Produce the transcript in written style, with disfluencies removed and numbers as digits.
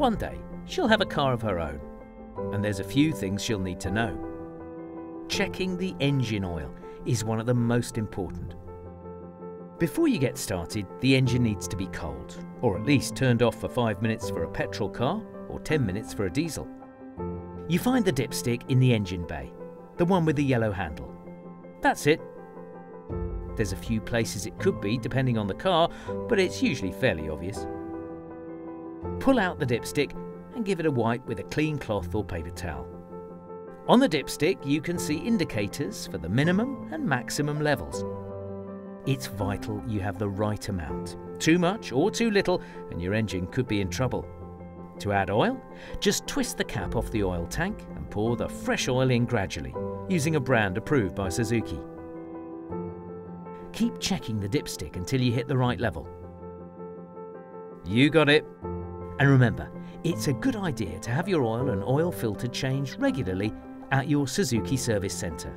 One day, she'll have a car of her own, and there's a few things she'll need to know. Checking the engine oil is one of the most important. Before you get started, the engine needs to be cold, or at least turned off for 5 minutes for a petrol car or 10 minutes for a diesel. You find the dipstick in the engine bay, the one with the yellow handle. That's it. There's a few places it could be depending on the car, but it's usually fairly obvious. Pull out the dipstick and give it a wipe with a clean cloth or paper towel. On the dipstick you can see indicators for the minimum and maximum levels. It's vital you have the right amount. Too much or too little and your engine could be in trouble. To add oil, just twist the cap off the oil tank and pour the fresh oil in gradually, using a brand approved by Suzuki. Keep checking the dipstick until you hit the right level. You got it. And remember, it's a good idea to have your oil and oil filter changed regularly at your Suzuki Service Centre.